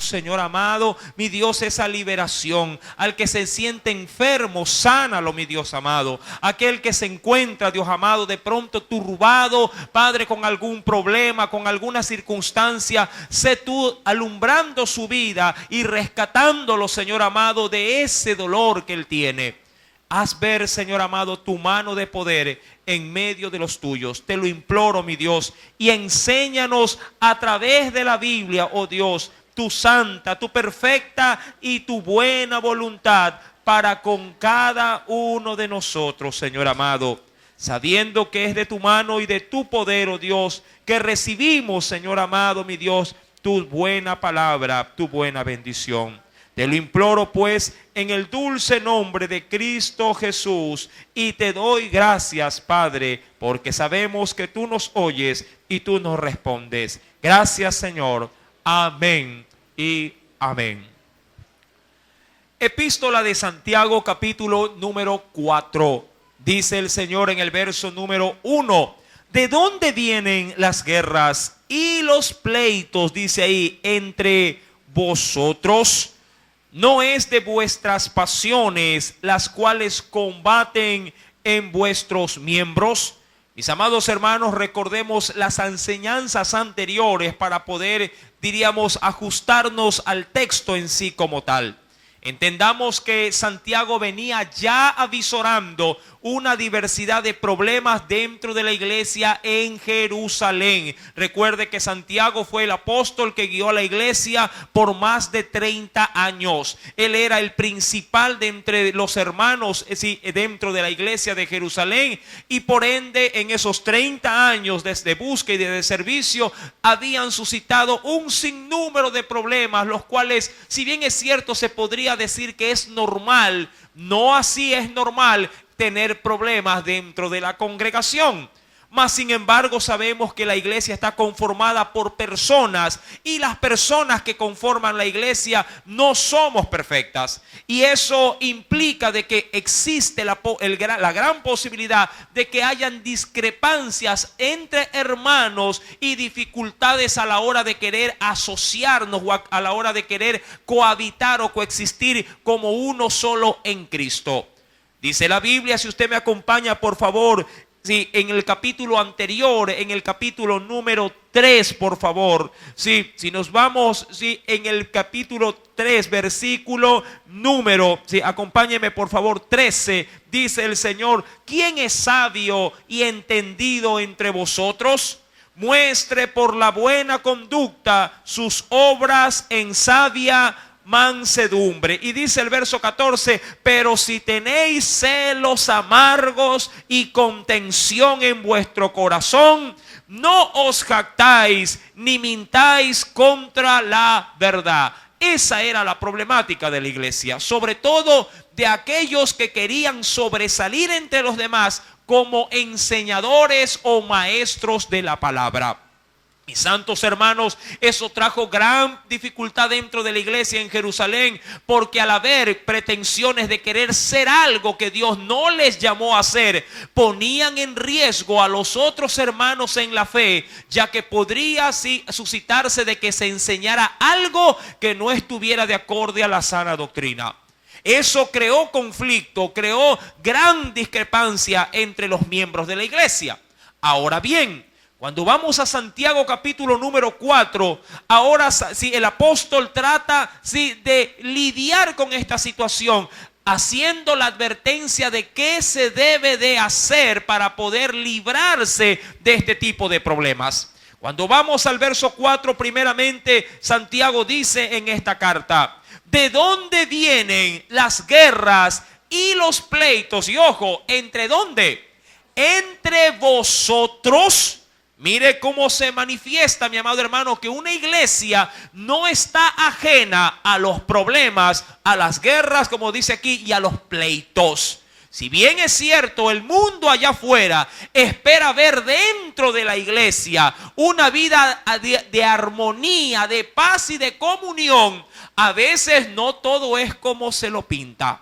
Señor amado, mi Dios, esa liberación. Al que se siente enfermo, sánalo, mi Dios amado. Aquel que se encuentra, Dios amado, de pronto turbado, Padre, con algún problema, con alguna circunstancia, sé tú alumbrando su vida y rescatándolo, Señor amado, de ese dolor que él tiene. Haz ver, Señor amado, tu mano de poder en medio de los tuyos. Te lo imploro, mi Dios, y enséñanos a través de la Biblia, oh Dios, tu santa, tu perfecta y tu buena voluntad para con cada uno de nosotros, Señor amado. Sabiendo que es de tu mano y de tu poder, oh Dios, que recibimos, Señor amado, mi Dios, tu buena palabra, tu buena bendición. Te lo imploro pues en el dulce nombre de Cristo Jesús y te doy gracias, Padre, porque sabemos que tú nos oyes y tú nos respondes. Gracias, Señor. Amén y amén. Epístola de Santiago, capítulo número 4. Dice el Señor en el verso número 1. ¿De dónde vienen las guerras y los pleitos? Dice ahí, entre vosotros. ¿No es de vuestras pasiones las cuales combaten en vuestros miembros? Mis amados hermanos, recordemos las enseñanzas anteriores para poder, diríamos, ajustarnos al texto en sí como tal. Entendamos que Santiago venía ya avisorando una diversidad de problemas dentro de la iglesia en Jerusalén. Recuerde que Santiago fue el apóstol que guió a la iglesia por más de 30 años. Él era el principal de entre los hermanos dentro de la iglesia de Jerusalén y por ende en esos 30 años desde búsqueda y de servicio habían suscitado un sinnúmero de problemas, los cuales, si bien es cierto, se podría decir que es normal, no así es normal tener problemas dentro de la congregación. Mas sin embargo sabemos que la iglesia está conformada por personas y las personas que conforman la iglesia no somos perfectas. Y eso implica de que existe la gran posibilidad de que hayan discrepancias entre hermanos y dificultades a la hora de querer asociarnos o a la hora de querer cohabitar o coexistir como uno solo en Cristo. Dice la Biblia, si usted me acompaña por favor, sí, en el capítulo anterior, en el capítulo número 3, por favor. Sí, si nos vamos, sí, en el capítulo 3, versículo número, sí, acompáñeme por favor, 13, dice el Señor, ¿quién es sabio y entendido entre vosotros? Muestre por la buena conducta sus obras en sabia mansedumbre. Y dice el verso 14, pero si tenéis celos amargos y contención en vuestro corazón, no os jactáis ni mintáis contra la verdad. Esa era la problemática de la iglesia, sobre todo de aquellos que querían sobresalir entre los demás como enseñadores o maestros de la palabra. Mis santos hermanos, eso trajo gran dificultad dentro de la iglesia en Jerusalén, porque al haber pretensiones de querer ser algo que Dios no les llamó a ser, ponían en riesgo a los otros hermanos en la fe, ya que podría así suscitarse de que se enseñara algo que no estuviera de acorde a la sana doctrina. Eso creó conflicto, creó gran discrepancia entre los miembros de la iglesia. Ahora bien, cuando vamos a Santiago capítulo número 4, ahora sí, el apóstol trata sí, de lidiar con esta situación, haciendo la advertencia de qué se debe de hacer para poder librarse de este tipo de problemas. Cuando vamos al verso 4, primeramente Santiago dice en esta carta, ¿de dónde vienen las guerras y los pleitos? Y ojo, ¿entre dónde? Entre vosotros. Mire cómo se manifiesta, mi amado hermano, que una iglesia no está ajena a los problemas, a las guerras, como dice aquí, y a los pleitos. Si bien es cierto, el mundo allá afuera espera ver dentro de la iglesia una vida de armonía, de paz y de comunión, a veces no todo es como se lo pinta.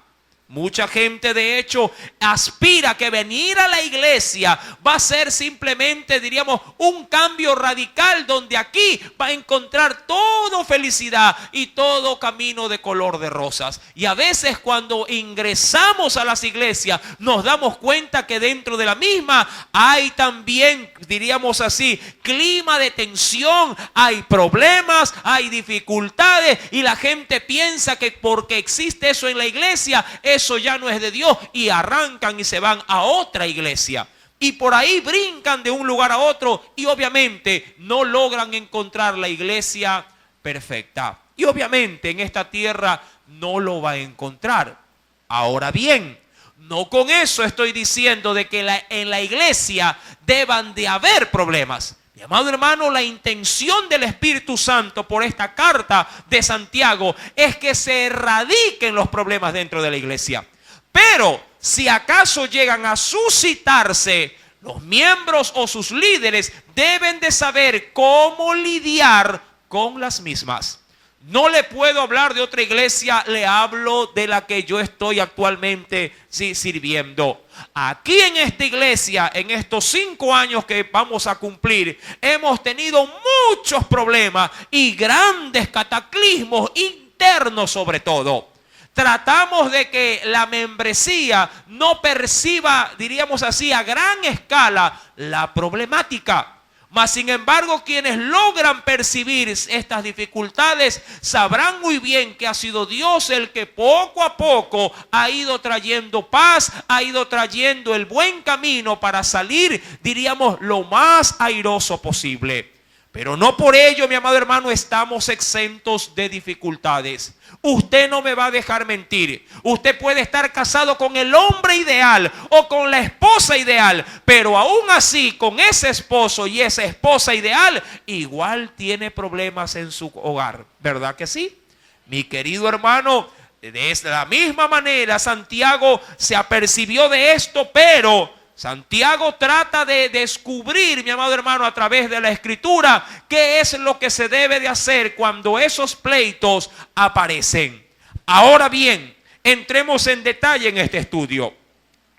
Mucha gente de hecho aspira que venir a la iglesia va a ser simplemente, diríamos, un cambio radical donde aquí va a encontrar todo felicidad y todo camino de color de rosas. Y a veces cuando ingresamos a las iglesias nos damos cuenta que dentro de la misma hay también, diríamos así, clima de tensión, hay problemas, hay dificultades y la gente piensa que porque existe eso en la iglesia, eso ya no es de Dios y arrancan y se van a otra iglesia. Y por ahí brincan de un lugar a otro y obviamente no logran encontrar la iglesia perfecta. Y obviamente en esta tierra no lo va a encontrar. Ahora bien, no con eso estoy diciendo de que en la iglesia deban de haber problemas. Mi amado hermano, la intención del Espíritu Santo por esta carta de Santiago es que se erradiquen los problemas dentro de la iglesia. Pero si acaso llegan a suscitarse, los miembros o sus líderes deben de saber cómo lidiar con las mismas. No le puedo hablar de otra iglesia, le hablo de la que yo estoy actualmente sirviendo. Aquí en esta iglesia, en estos 5 años que vamos a cumplir, hemos tenido muchos problemas y grandes cataclismos internos sobre todo. Tratamos de que la membresía no perciba, diríamos así, a gran escala la problemática. Mas sin embargo, quienes logran percibir estas dificultades sabrán muy bien que ha sido Dios el que poco a poco ha ido trayendo paz, ha ido trayendo el buen camino para salir, diríamos, lo más airoso posible. Pero no por ello, mi amado hermano, estamos exentos de dificultades. Usted no me va a dejar mentir. Usted puede estar casado con el hombre ideal o con la esposa ideal, pero aún así con ese esposo y esa esposa ideal igual tiene problemas en su hogar. ¿Verdad que sí? Mi querido hermano, de la misma manera Santiago se apercibió de esto, pero Santiago trata de descubrir, mi amado hermano, a través de la escritura, qué es lo que se debe de hacer cuando esos pleitos aparecen. Ahora bien, entremos en detalle en este estudio.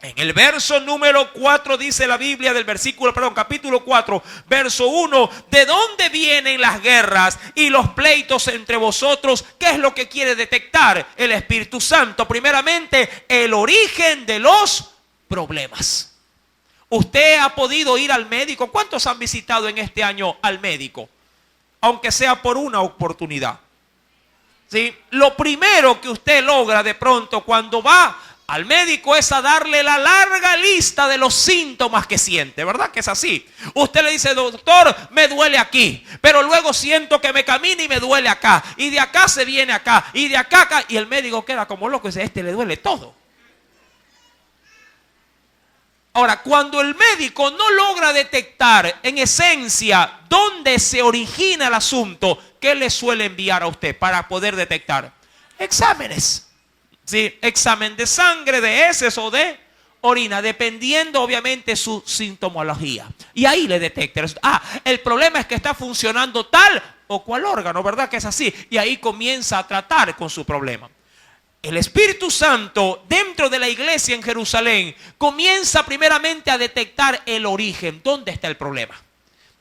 En el verso número 4 dice la Biblia capítulo 4, verso 1, ¿de dónde vienen las guerras y los pleitos entre vosotros? ¿Qué es lo que quiere detectar el Espíritu Santo? Primeramente, el origen de los problemas. Usted ha podido ir al médico. ¿Cuántos han visitado en este año al médico? Aunque sea por una oportunidad. ¿Sí? Lo primero que usted logra de pronto cuando va al médico es a darle la larga lista de los síntomas que siente. ¿Verdad que es así? Usted le dice, doctor, me duele aquí, pero luego siento que me camina y me duele acá. Y de acá se viene acá. Y de acá acá. Y el médico queda como loco y dice, le duele todo. Ahora, cuando el médico no logra detectar en esencia dónde se origina el asunto, ¿qué le suele enviar a usted para poder detectar? Exámenes. ¿Sí? Examen de sangre, de heces o de orina, dependiendo obviamente su sintomología. Y ahí le detecta. El problema es que está funcionando tal o cual órgano, ¿verdad que es así? Y ahí comienza a tratar con su problema. El Espíritu Santo dentro de la iglesia en Jerusalén comienza primeramente a detectar el origen. ¿Dónde está el problema?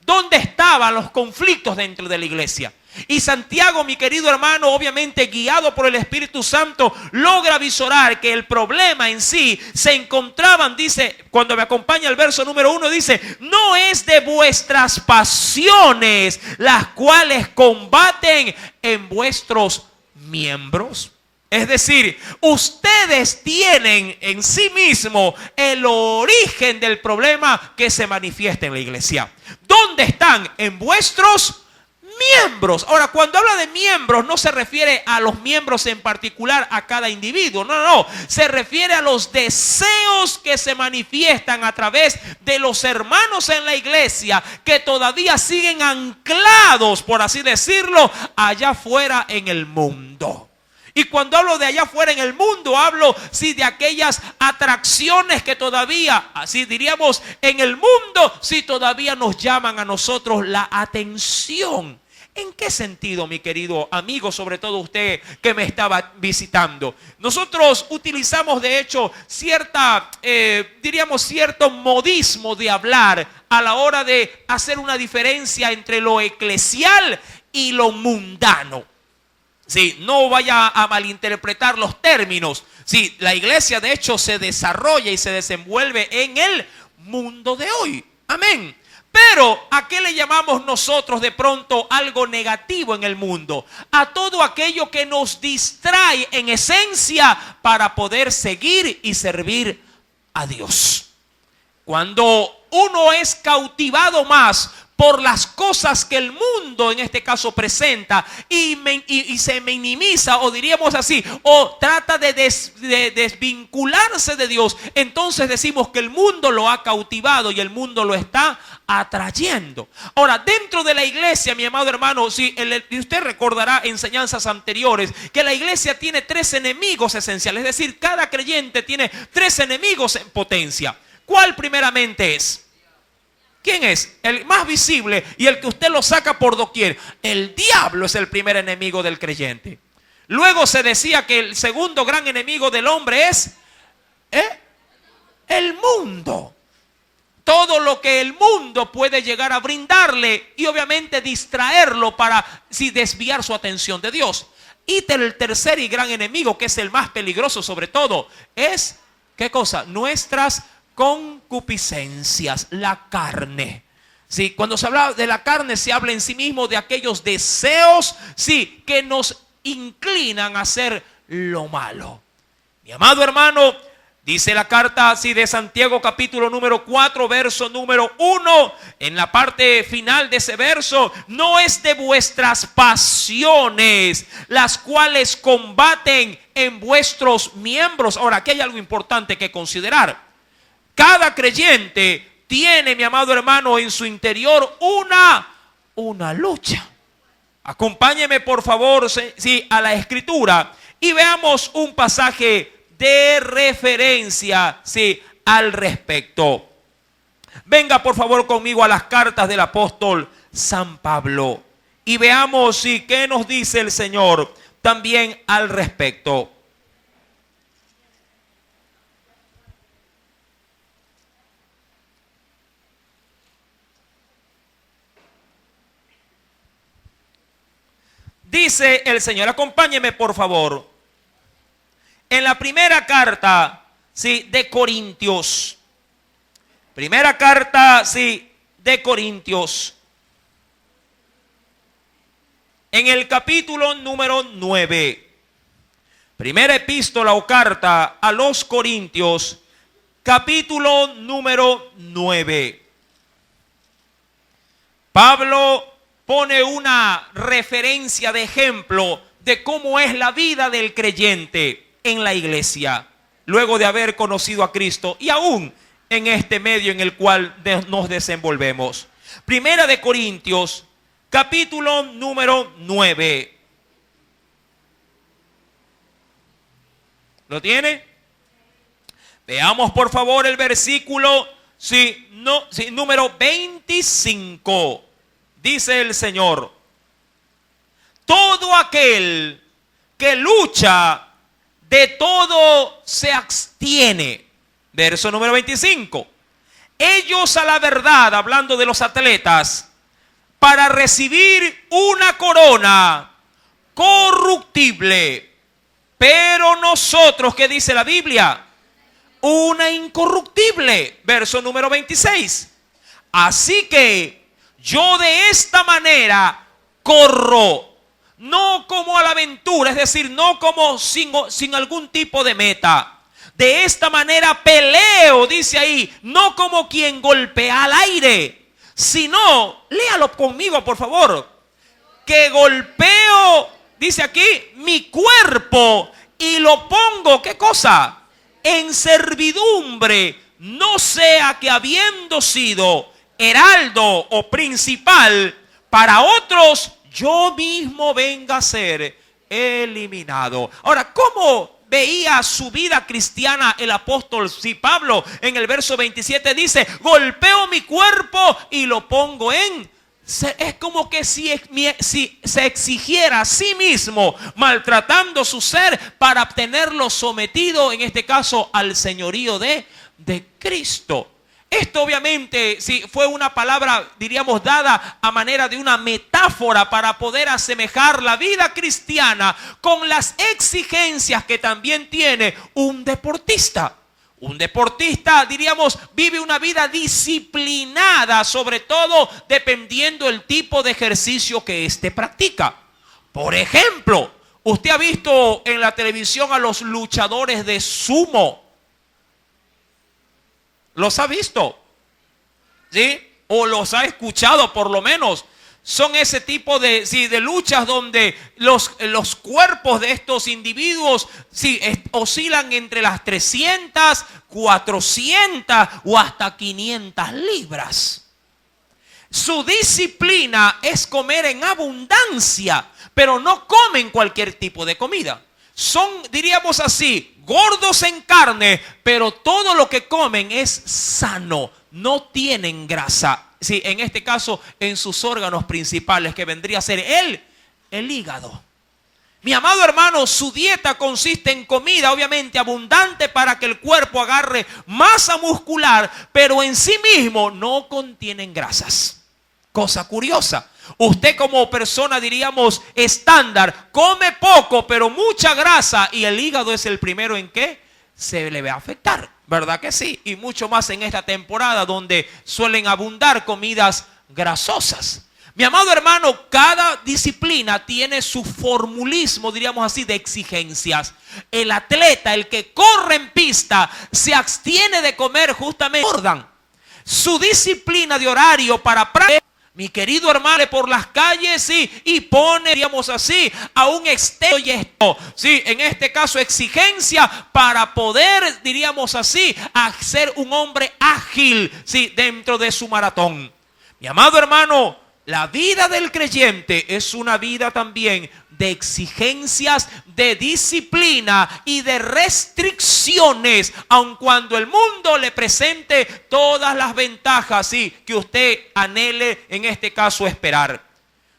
¿Dónde estaban los conflictos dentro de la iglesia? Y Santiago, mi querido hermano, obviamente guiado por el Espíritu Santo, logra visorar que el problema en sí se encontraban, dice, cuando me acompaña el verso número 1, dice, no es de vuestras pasiones las cuales combaten en vuestros miembros. Es decir, ustedes tienen en sí mismo el origen del problema que se manifiesta en la iglesia. ¿Dónde están? En vuestros miembros. Ahora, cuando habla de miembros, no se refiere a los miembros en particular, a cada individuo. No. Se refiere a los deseos que se manifiestan a través de los hermanos en la iglesia que todavía siguen anclados, por así decirlo, allá afuera en el mundo. Y cuando hablo de allá afuera en el mundo, hablo de aquellas atracciones que todavía, así diríamos, en el mundo, todavía nos llaman a nosotros la atención. ¿En qué sentido, mi querido amigo, sobre todo usted que me estaba visitando? Nosotros utilizamos de hecho diríamos cierto modismo de hablar a la hora de hacer una diferencia entre lo eclesial y lo mundano. Sí, no vaya a malinterpretar los términos. Sí, la iglesia de hecho se desarrolla y se desenvuelve en el mundo de hoy. Amén. Pero ¿a qué le llamamos nosotros de pronto algo negativo en el mundo? A todo aquello que nos distrae en esencia para poder seguir y servir a Dios. Cuando uno es cautivado más por las cosas que el mundo en este caso presenta y se minimiza, o diríamos así, o trata de desvincularse de Dios, entonces decimos que el mundo lo ha cautivado y el mundo lo está atrayendo. Ahora, dentro de la iglesia, mi amado hermano, si usted recordará enseñanzas anteriores que la iglesia tiene 3 enemigos esenciales, es decir, cada creyente tiene 3 enemigos en potencia. ¿Cuál primeramente es? ¿Quién es? El más visible y el que usted lo saca por doquier. El diablo es el primer enemigo del creyente. Luego se decía que el segundo gran enemigo del hombre es el mundo. Todo lo que el mundo puede llegar a brindarle y obviamente distraerlo para desviar su atención de Dios. Y el tercer y gran enemigo, que es el más peligroso sobre todo, es, ¿qué cosa? Nuestras concupiscencias, la carne. Sí, cuando se habla de la carne se habla en sí mismo de aquellos deseos, sí, que nos inclinan a hacer lo malo. Mi amado hermano, dice la carta de Santiago capítulo número 4, verso número 1, en la parte final de ese verso: no es de vuestras pasiones las cuales combaten en vuestros miembros. Ahora, aquí hay algo importante que considerar. Cada creyente tiene, mi amado hermano, en su interior una lucha. Acompáñeme por favor a la escritura y veamos un pasaje de referencia al respecto. Venga por favor conmigo a las cartas del apóstol San Pablo y veamos qué nos dice el Señor también al respecto. Dice el Señor, acompáñeme por favor, en la primera carta de Corintios. Primera carta de Corintios. En el capítulo número 9. Primera epístola o carta a los Corintios, capítulo número 9. Pablo pone una referencia de ejemplo de cómo es la vida del creyente en la iglesia, luego de haber conocido a Cristo y aún en este medio en el cual nos desenvolvemos. Primera de Corintios, capítulo número 9. ¿Lo tiene? Veamos por favor el versículo número 25. Dice el Señor: todo aquel que lucha, de todo se abstiene. Verso número 25. Ellos a la verdad, hablando de los atletas, para recibir una corona corruptible. Pero nosotros, ¿qué dice la Biblia? Una incorruptible. Verso número 26. Así que yo de esta manera corro, no como a la aventura, es decir, no como sin algún tipo de meta. De esta manera peleo, dice ahí, no como quien golpea al aire, sino, léalo conmigo por favor, que golpeo, dice aquí, mi cuerpo y lo pongo, ¿qué cosa? En servidumbre, no sea que habiendo sido heraldo o principal para otros, yo mismo venga a ser eliminado. Ahora, ¿cómo veía su vida cristiana el apóstol Pablo? En el verso 27 dice: golpeo mi cuerpo y lo pongo en Es como que si se exigiera a sí mismo, maltratando su ser para tenerlo sometido, en este caso, al señorío de Cristo. Esto obviamente sí, fue una palabra, diríamos, dada a manera de una metáfora para poder asemejar la vida cristiana con las exigencias que también tiene un deportista. Un deportista, diríamos, vive una vida disciplinada, sobre todo dependiendo del tipo de ejercicio que éste practica. Por ejemplo, usted ha visto en la televisión a los luchadores de sumo. ¿Los ha visto? ¿Sí? O los ha escuchado por lo menos. Son ese tipo de luchas donde los cuerpos de estos individuos oscilan entre las 300, 400 o hasta 500 libras. Su disciplina es comer en abundancia, pero no comen cualquier tipo de comida. Son, diríamos así, gordos en carne, pero todo lo que comen es sano, no tienen grasa. Sí, en este caso, en sus órganos principales, que vendría a ser el hígado. Mi amado hermano, su dieta consiste en comida, obviamente, abundante para que el cuerpo agarre masa muscular, pero en sí mismo no contienen grasas. Cosa curiosa. Usted como persona, diríamos, estándar, come poco, pero mucha grasa, y el hígado es el primero en que se le va a afectar. ¿Verdad que sí? Y mucho más en esta temporada donde suelen abundar comidas grasosas. Mi amado hermano, cada disciplina tiene su formulismo, diríamos así, de exigencias. El atleta, el que corre en pista, se abstiene de comer justamente su disciplina de horario para practicar. Mi querido hermano, por las calles, sí, y pone, diríamos así, a un externo y esto, sí, en este caso exigencia para poder, diríamos así, ser un hombre ágil, sí, dentro de su maratón. Mi amado hermano, la vida del creyente es una vida también de exigencias, de disciplina y de restricciones, aun cuando el mundo le presente todas las ventajas, sí, que usted anhele en este caso esperar.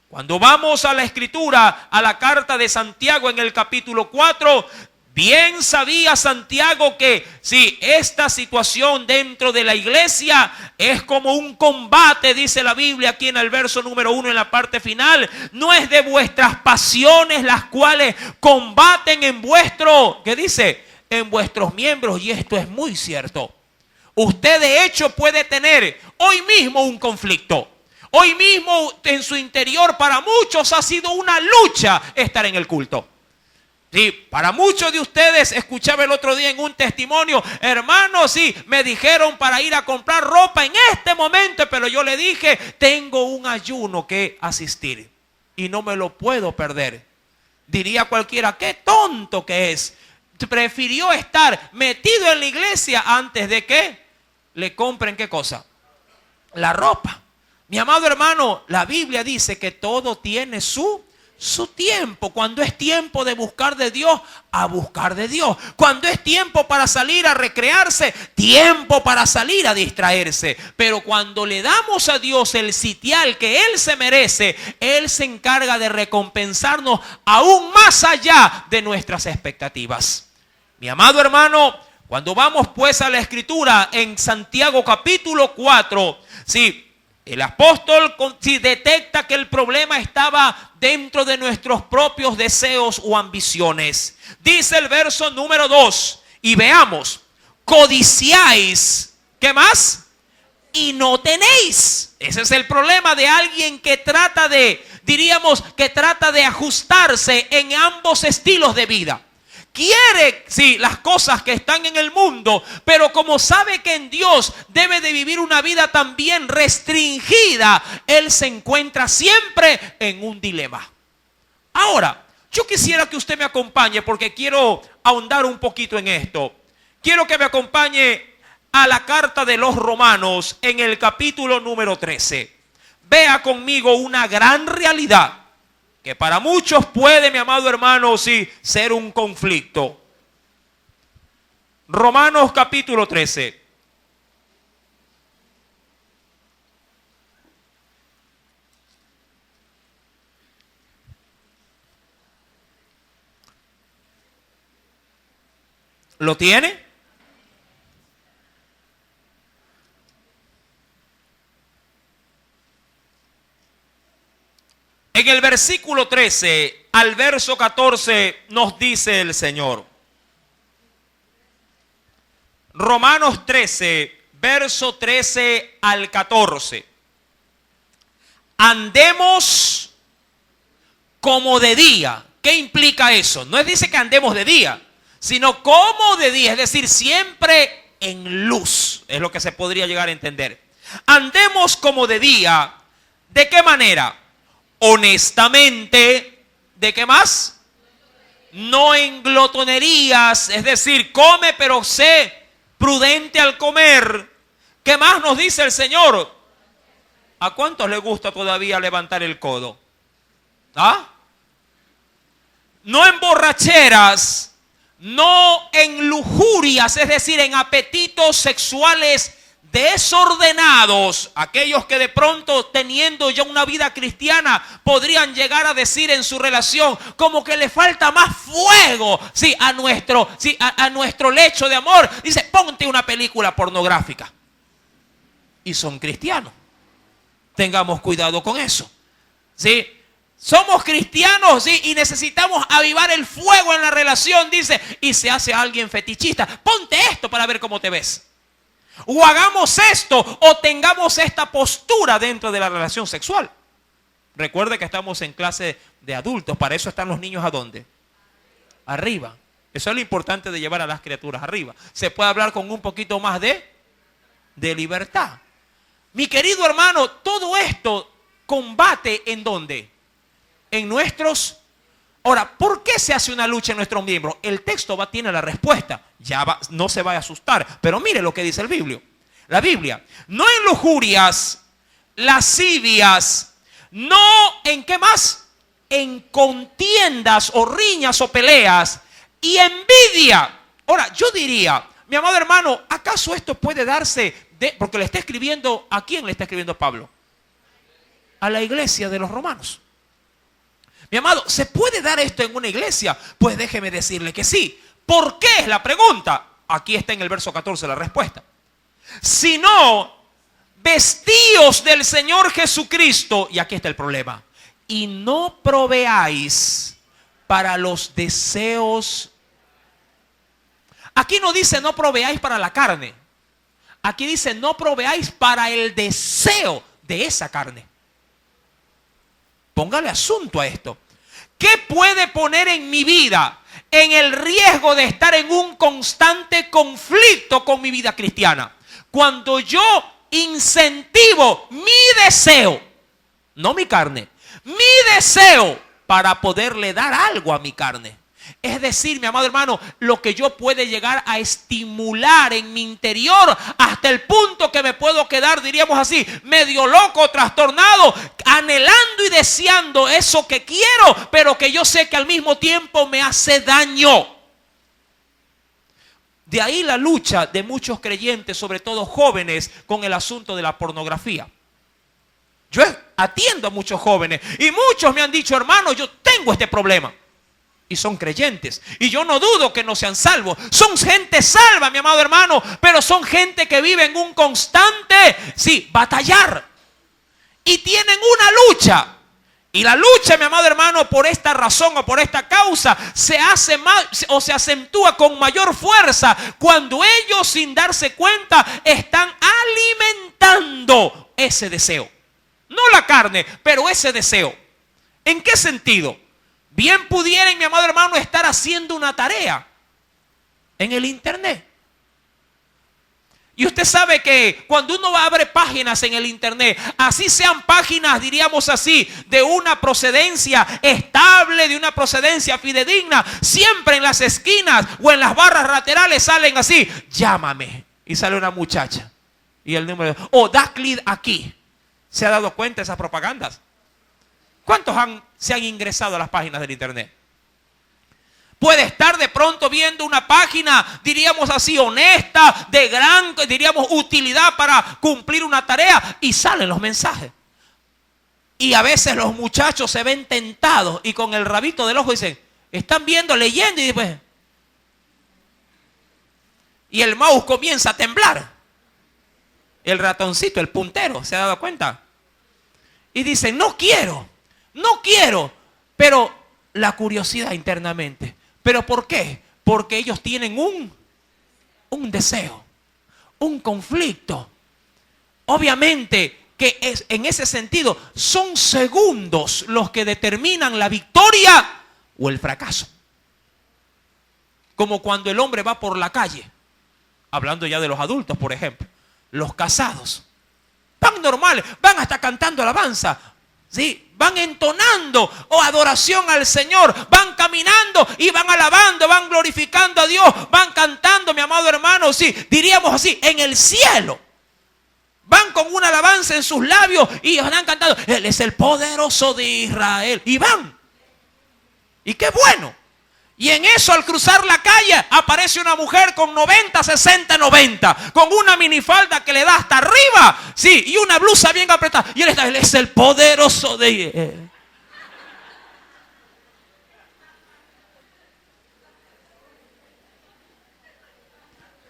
Cuando vamos a la escritura, a la carta de Santiago en el capítulo 4, bien sabía Santiago que si esta situación dentro de la iglesia es como un combate, dice la Biblia aquí en el verso número 1 en la parte final, no es de vuestras pasiones las cuales combaten en vuestro, ¿qué dice? En vuestros miembros, y esto es muy cierto. Usted de hecho puede tener hoy mismo un conflicto. Hoy mismo en su interior para muchos ha sido una lucha estar en el culto. Sí, para muchos de ustedes, escuchaba el otro día en un testimonio, hermanos, sí, me dijeron para ir a comprar ropa en este momento, pero yo le dije, tengo un ayuno que asistir y no me lo puedo perder. Diría cualquiera, qué tonto que es. Prefirió estar metido en la iglesia antes de que le compren, ¿qué cosa? La ropa. Mi amado hermano, la Biblia dice que todo tiene su tiempo. Cuando es tiempo de buscar de Dios, a buscar de Dios. Cuando es tiempo para salir a recrearse, tiempo para salir a distraerse. Pero cuando le damos a Dios el sitial que Él se merece, Él se encarga de recompensarnos aún más allá de nuestras expectativas. Mi amado hermano, cuando vamos pues a la escritura en Santiago capítulo 4, sí, el apóstol detecta que el problema estaba dentro de nuestros propios deseos o ambiciones. Dice el verso número 2, y veamos, codiciáis, ¿qué más? Y no tenéis. Ese es el problema de alguien que trata de, diríamos, que trata de ajustarse en ambos estilos de vida. Quiere, sí, las cosas que están en el mundo, pero como sabe que en Dios debe de vivir una vida también restringida, él se encuentra siempre en un dilema. Ahora, yo quisiera que usted me acompañe porque quiero ahondar un poquito en esto. Quiero que me acompañe a la carta de los Romanos en el capítulo número 13. Vea conmigo una gran realidad que para muchos puede, mi amado hermano, sí, ser un conflicto. Romanos capítulo 13. ¿Lo tiene? En el versículo 13 al verso 14 nos dice el Señor. Romanos 13, verso 13 al 14. Andemos como de día. ¿Qué implica eso? No es dice que andemos de día, sino como de día, es decir, siempre en luz, es lo que se podría llegar a entender. Andemos como de día. ¿De qué manera? Honestamente. ¿De qué más? No en glotonerías, es decir, come pero sé prudente al comer. ¿Qué más nos dice el Señor? ¿A cuántos les gusta todavía levantar el codo? ¿Ah? No en borracheras, no en lujurias, es decir, en apetitos sexuales desordenados. Aquellos que de pronto, teniendo ya una vida cristiana, podrían llegar a decir en su relación como que le falta más fuego, sí, a nuestro lecho de amor. Dice, ponte una película pornográfica. Y son cristianos. Tengamos cuidado con eso. ¿Sí? Somos cristianos, ¿sí? Y necesitamos avivar el fuego en la relación, dice. Y se hace alguien fetichista. Ponte esto para ver cómo te ves. O hagamos esto, o tengamos esta postura dentro de la relación sexual. Recuerde que estamos en clase de adultos. Para eso están los niños, ¿a dónde? Arriba. Eso es lo importante de llevar a las criaturas arriba. Se puede hablar con un poquito más de libertad. Mi querido hermano, todo esto combate ¿en dónde? En nuestros... Ahora, ¿por qué se hace una lucha en nuestros miembros? El texto tiene la respuesta. No se va a asustar. Pero mire lo que dice el Biblio. La Biblia. No en lujurias, lascivias, no en ¿qué más? En contiendas o riñas o peleas y envidia. Ahora, yo diría, mi amado hermano, ¿acaso esto puede darse porque le está escribiendo, ¿a quién le está escribiendo Pablo? A la iglesia de los romanos. Mi amado, ¿se puede dar esto en una iglesia? Pues déjeme decirle que sí. ¿Por qué es la pregunta? Aquí está en el verso 14 la respuesta. Sino, vestíos del Señor Jesucristo, y aquí está el problema, y no proveáis para los deseos. Aquí no dice no proveáis para la carne. Aquí dice no proveáis para el deseo de esa carne. Póngale asunto a esto. ¿Qué puede poner en mi vida en el riesgo de estar en un constante conflicto con mi vida cristiana? Cuando yo incentivo mi deseo, no mi carne, mi deseo para poderle dar algo a mi carne. Es decir, mi amado hermano, lo que yo puede llegar a estimular en mi interior hasta el punto que me puedo quedar, diríamos así, medio loco, trastornado, anhelando y deseando eso que quiero, pero que yo sé que al mismo tiempo me hace daño. De ahí la lucha de muchos creyentes, sobre todo jóvenes, con el asunto de la pornografía. Yo atiendo a muchos jóvenes y muchos me han dicho, hermano, yo tengo este problema. Y son creyentes. Y yo no dudo que no sean salvos. Son gente salva, mi amado hermano. Pero son gente que vive en un constante, sí, batallar. Y tienen una lucha. Y la lucha, mi amado hermano, por esta razón o por esta causa, se hace más o se acentúa con mayor fuerza cuando ellos, sin darse cuenta, están alimentando ese deseo. No la carne, pero ese deseo. ¿En qué sentido? Bien pudieran, mi amado hermano, estar haciendo una tarea en el internet. Y usted sabe que cuando uno abre páginas en el internet, así sean páginas, diríamos así, de una procedencia estable, de una procedencia fidedigna, siempre en las esquinas o en las barras laterales salen así, llámame. Y sale una muchacha. Y el número, da clic aquí. ¿Se ha dado cuenta de esas propagandas? ¿Cuántos se han ingresado a las páginas del internet? Puede estar de pronto viendo una página, diríamos así, honesta, de gran, diríamos, utilidad para cumplir una tarea, y salen los mensajes. Y a veces los muchachos se ven tentados y con el rabito del ojo dicen, están viendo, leyendo, y después, y el mouse comienza a temblar. El ratoncito, el puntero, ¿se ha dado cuenta? Y dice, no quiero, pero la curiosidad internamente. ¿Pero por qué? Porque ellos tienen un deseo, un conflicto. Obviamente que en ese sentido son segundos los que determinan la victoria o el fracaso. Como cuando el hombre va por la calle, hablando ya de los adultos, por ejemplo, los casados, van normales, van hasta cantando alabanza, ¿sí? Van entonando adoración al Señor, van caminando y van alabando, van glorificando a Dios, van cantando, mi amado hermano, sí, diríamos así, en el cielo. Van con una alabanza en sus labios y van cantando, Él es el poderoso de Israel. Y van. Y qué bueno. Y en eso, al cruzar la calle, aparece una mujer con 90, 60, 90, con una minifalda que le da hasta arriba, sí, y una blusa bien apretada. Y él es el poderoso de...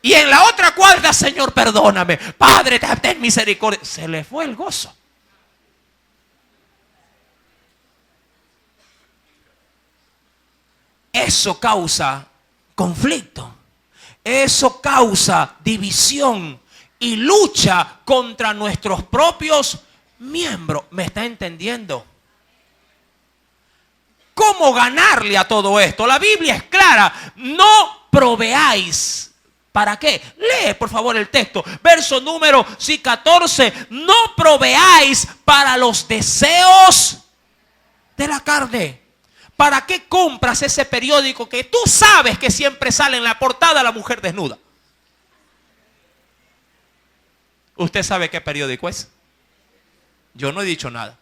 Y en la otra cuadra, Señor, perdóname. Padre, ten misericordia. Se le fue el gozo. Eso causa conflicto. Eso causa división y lucha contra nuestros propios miembros. ¿Me está entendiendo? ¿Cómo ganarle a todo esto? La Biblia es clara. No proveáis. ¿Para qué? Lee por favor el texto. Verso número 14. No proveáis para los deseos de la carne. ¿Para qué compras ese periódico que tú sabes que siempre sale en la portada la mujer desnuda? ¿Usted sabe qué periódico es? Yo no he dicho nada.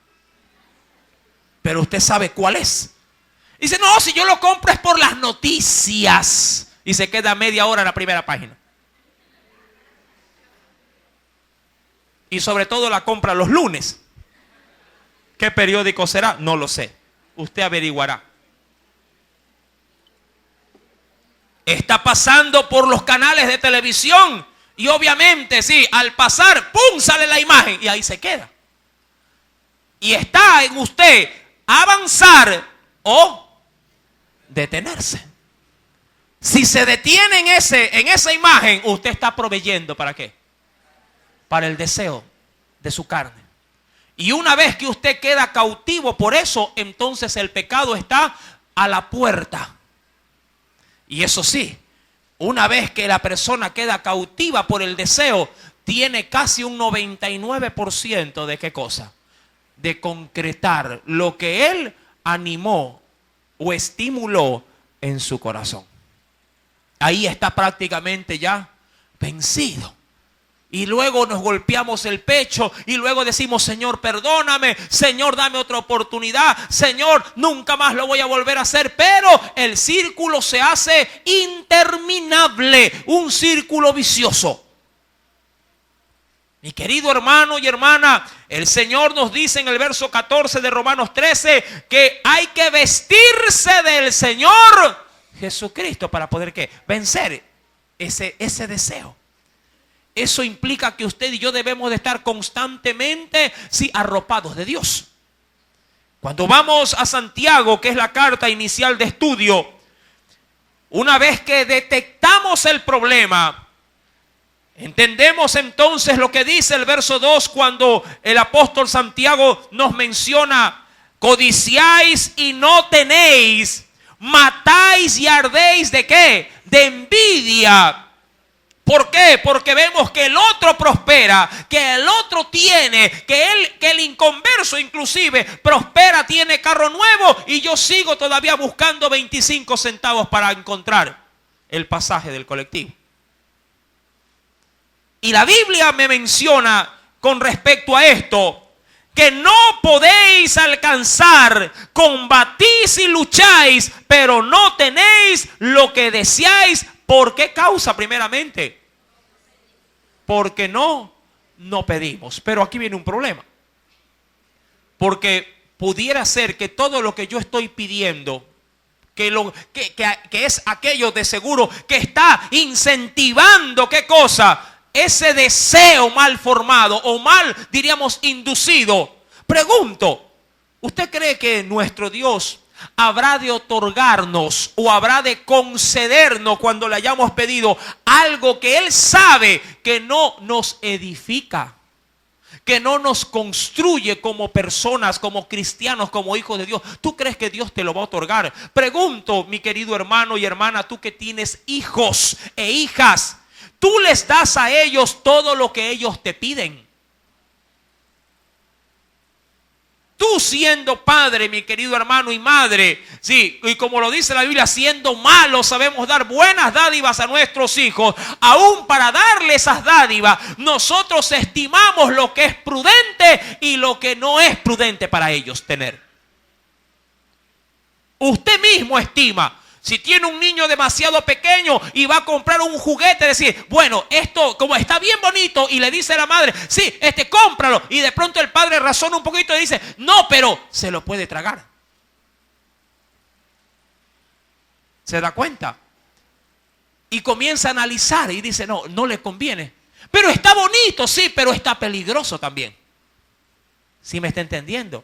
Pero usted sabe cuál es. Dice, no, si yo lo compro es por las noticias. Y se queda media hora en la primera página. Y sobre todo la compra los lunes. ¿Qué periódico será? No lo sé. Usted averiguará. Está pasando por los canales de televisión. Y obviamente, sí, al pasar, ¡pum!, sale la imagen. Y ahí se queda. Y está en usted avanzar o detenerse. Si se detiene en esa imagen, usted está proveyendo ¿para qué? Para el deseo de su carne. Y una vez que usted queda cautivo por eso, entonces el pecado está a la puerta. Y eso sí, una vez que la persona queda cautiva por el deseo, tiene casi un 99% de ¿qué cosa? De concretar lo que él animó o estimuló en su corazón. Ahí está prácticamente ya vencido. Y luego nos golpeamos el pecho y luego decimos, Señor, perdóname, Señor, dame otra oportunidad, Señor, nunca más lo voy a volver a hacer. Pero el círculo se hace interminable, un círculo vicioso. Mi querido hermano y hermana, el Señor nos dice en el verso 14 de Romanos 13 que hay que vestirse del Señor Jesucristo para poder ¿qué? Vencer ese deseo. Eso implica que usted y yo debemos de estar constantemente, sí, arropados de Dios. Cuando vamos a Santiago, que es la carta inicial de estudio, una vez que detectamos el problema, entendemos entonces lo que dice el verso 2 cuando el apóstol Santiago nos menciona: codiciáis y no tenéis, matáis y ardéis ¿de qué? De envidia. ¿Por qué? Porque vemos que el otro prospera, que el otro tiene, que el inconverso inclusive prospera, tiene carro nuevo y yo sigo todavía buscando 25 centavos para encontrar el pasaje del colectivo. Y la Biblia me menciona con respecto a esto que no podéis alcanzar, combatís y lucháis, pero no tenéis lo que deseáis. ¿Por qué causa? Primeramente, porque no pedimos. Pero aquí viene un problema. Porque pudiera ser que todo lo que yo estoy pidiendo, que es aquello de seguro que está incentivando, ¿qué cosa? Ese deseo mal formado o mal, diríamos, inducido. Pregunto, ¿usted cree que nuestro Dios habrá de otorgarnos o habrá de concedernos cuando le hayamos pedido algo que Él sabe que no nos edifica, que no nos construye como personas, como cristianos, como hijos de Dios? ¿Tú crees que Dios te lo va a otorgar? Pregunto, mi querido hermano y hermana, tú que tienes hijos e hijas, ¿tú les das a ellos todo lo que ellos te piden? Tú siendo padre, mi querido hermano y madre, sí, y como lo dice la Biblia, siendo malos sabemos dar buenas dádivas a nuestros hijos. Aún para darle esas dádivas, nosotros estimamos lo que es prudente y lo que no es prudente para ellos tener. Usted mismo estima. Si tiene un niño demasiado pequeño y va a comprar un juguete, decir, bueno, esto como está bien bonito, y le dice a la madre, sí, cómpralo, y de pronto el padre razona un poquito y dice, no, pero se lo puede tragar. ¿Se da cuenta? Y comienza a analizar y dice, no, no le conviene. Pero está bonito, sí, pero está peligroso también. ¿Sí me está entendiendo?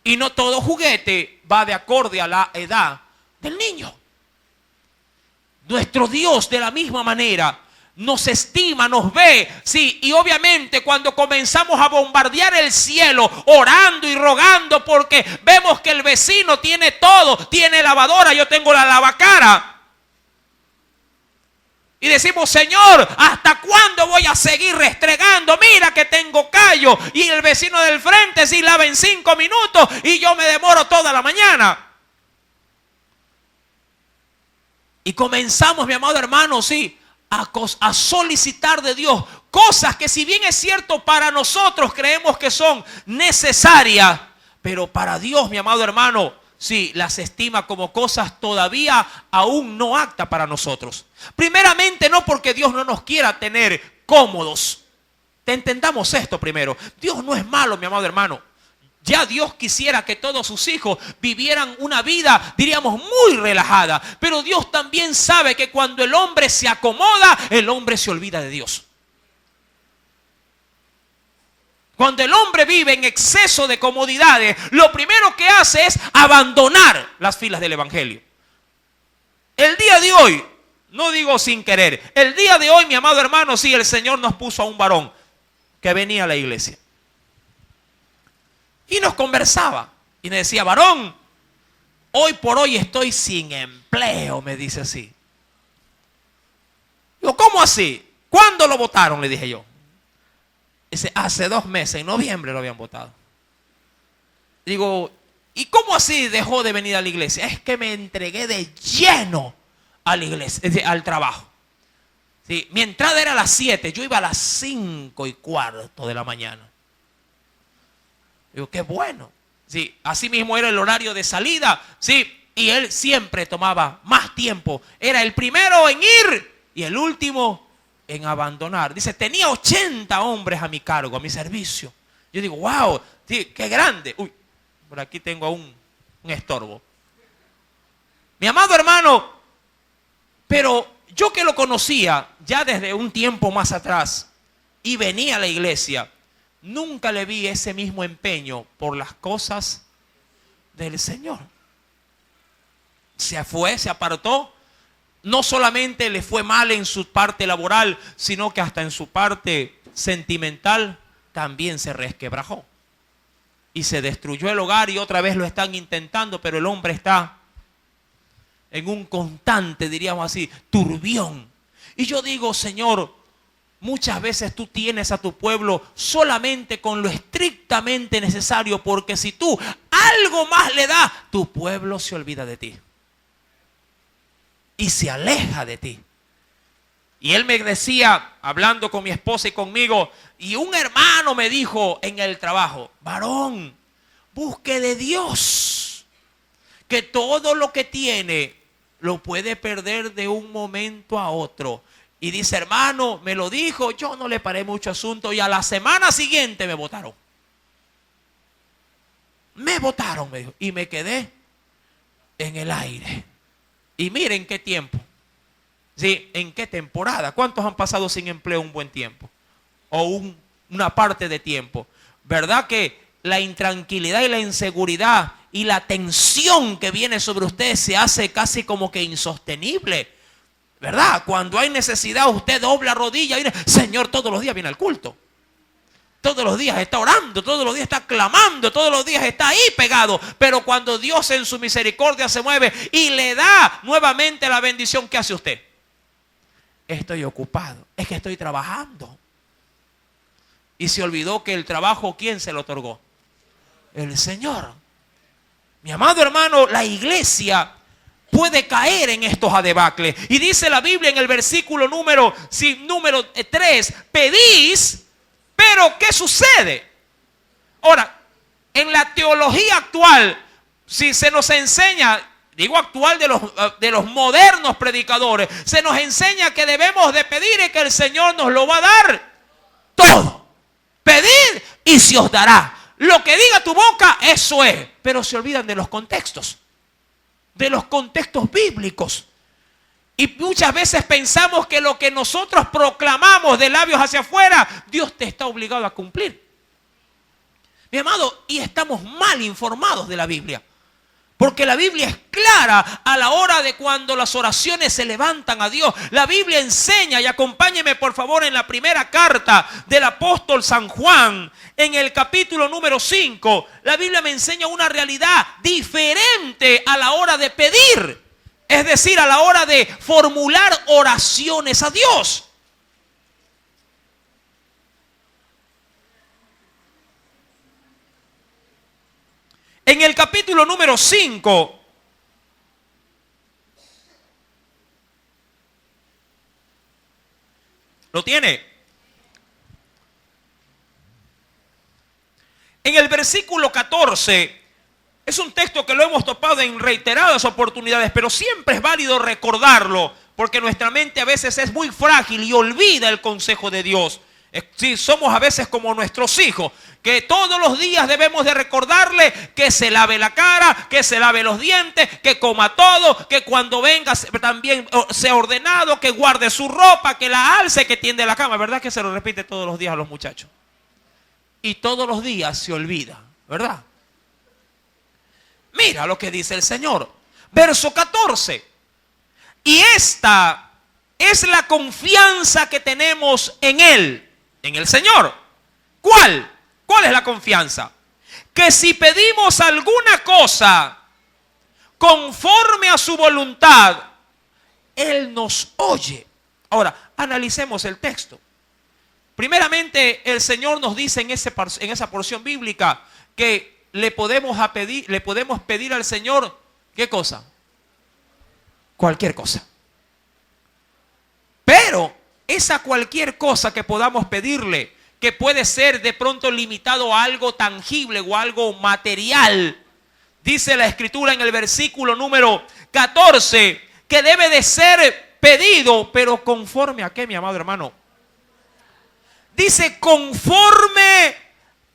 Y no todo juguete va de acorde a la edad del niño. Nuestro Dios de la misma manera nos estima, nos ve, sí, y obviamente cuando comenzamos a bombardear el cielo orando y rogando porque vemos que el vecino tiene todo, tiene lavadora, yo tengo la lavacara, y decimos, Señor, ¿hasta cuándo voy a seguir restregando? Mira que tengo callo, y el vecino del frente sí lava en 5 minutos y yo me demoro toda la mañana. Y comenzamos, mi amado hermano, sí, a solicitar de Dios cosas que, si bien es cierto para nosotros creemos que son necesarias, pero para Dios, mi amado hermano, sí, las estima como cosas todavía aún no aptas para nosotros. Primeramente, no porque Dios no nos quiera tener cómodos. Entendamos esto primero. Dios no es malo, mi amado hermano. Ya Dios quisiera que todos sus hijos vivieran una vida, diríamos, muy relajada. Pero Dios también sabe que cuando el hombre se acomoda, el hombre se olvida de Dios. Cuando el hombre vive en exceso de comodidades, lo primero que hace es abandonar las filas del evangelio. El día de hoy, no digo sin querer, el día de hoy, mi amado hermano, sí, el Señor nos puso a un varón que venía a la iglesia. Y nos conversaba y me decía, varón, hoy por hoy estoy sin empleo, me dice así. Digo, ¿cómo así? ¿Cuándo lo votaron? Le dije yo. Dice, hace 2 meses, en noviembre lo habían votado. Digo, ¿y cómo así dejó de venir a la iglesia? Es que me entregué de lleno a la iglesia, al trabajo. Sí, mi entrada era a las 7, yo iba a las 5:15 de la mañana. Digo, qué bueno. Sí, así mismo era el horario de salida. Sí, y él siempre tomaba más tiempo. Era el primero en ir y el último en abandonar. Dice, tenía 80 hombres a mi cargo, a mi servicio. Yo digo, wow, sí, qué grande. Uy, por aquí tengo un estorbo. Mi amado hermano, pero yo que lo conocía ya desde un tiempo más atrás y venía a la iglesia, nunca le vi ese mismo empeño por las cosas del Señor. Se fue, se apartó. No solamente le fue mal en su parte laboral, sino que hasta en su parte sentimental también se resquebrajó. Y se destruyó el hogar y otra vez lo están intentando, pero el hombre está en un constante, diríamos así, turbión. Y yo digo, Señor, muchas veces tú tienes a tu pueblo solamente con lo estrictamente necesario, porque si tú algo más le das, tu pueblo se olvida de ti y se aleja de ti. Y él me decía, hablando con mi esposa y conmigo, y un hermano me dijo en el trabajo, varón, busque de Dios, que todo lo que tiene lo puede perder de un momento a otro. Y dice, hermano, me lo dijo, yo no le paré mucho asunto y a la semana siguiente me votaron. Me votaron, me dijo, y me quedé en el aire. Y miren qué tiempo. Sí, en qué temporada. ¿Cuántos han pasado sin empleo un buen tiempo? O una parte de tiempo. ¿Verdad que la intranquilidad y la inseguridad y la tensión que viene sobre usted se hace casi como que insostenible? ¿Verdad? Cuando hay necesidad usted dobla rodilla y dice, Señor, todos los días viene al culto. Todos los días está orando, todos los días está clamando, todos los días está ahí pegado. Pero cuando Dios en su misericordia se mueve y le da nuevamente la bendición, ¿qué hace usted? Estoy ocupado, es que estoy trabajando. Y se olvidó que el trabajo, ¿quién se lo otorgó? El Señor. Mi amado hermano, la iglesia puede caer en estos adebacles. Y dice la Biblia en el versículo número 3, pedís, pero ¿qué sucede? Ahora, en la teología actual, si se nos enseña, digo actual de los modernos predicadores, se nos enseña que debemos de pedir y que el Señor nos lo va a dar todo. Pedid y se os dará. Lo que diga tu boca, eso es. Pero se olvidan de los contextos bíblicos. Y muchas veces pensamos que lo que nosotros proclamamos de labios hacia afuera, Dios te está obligado a cumplir. Mi amado, y estamos mal informados de la Biblia. Porque la Biblia es clara a la hora de cuando las oraciones se levantan a Dios. La Biblia enseña, y acompáñeme por favor en la primera carta del apóstol San Juan, en el capítulo número 5. La Biblia me enseña una realidad diferente a la hora de pedir. Es decir, a la hora de formular oraciones a Dios. En el capítulo número 5, ¿lo tiene? En el versículo 14, es un texto que lo hemos topado en reiteradas oportunidades, pero siempre es válido recordarlo, porque nuestra mente a veces es muy frágil y olvida el consejo de Dios. Sí, somos a veces como nuestros hijos, que todos los días debemos de recordarle que se lave la cara, que se lave los dientes, que coma todo, que cuando venga también sea ordenado, que guarde su ropa, que la alce, que tiende la cama. ¿Verdad que se lo repite todos los días a los muchachos? Y todos los días se olvida, ¿verdad? Mira lo que dice el Señor. Verso 14. Y esta es la confianza que tenemos en Él, en el Señor. ¿Cuál? ¿Cuál es la confianza? Que si pedimos alguna cosa conforme a su voluntad, Él nos oye. Ahora, analicemos el texto. Primeramente, el Señor nos dice en esa porción bíblica que le podemos pedir al Señor, ¿qué cosa? Cualquier cosa. Pero esa cualquier cosa que podamos pedirle, que puede ser de pronto limitado a algo tangible o algo material, dice la Escritura en el versículo número 14, que debe de ser pedido, pero conforme a qué, mi amado hermano. Dice conforme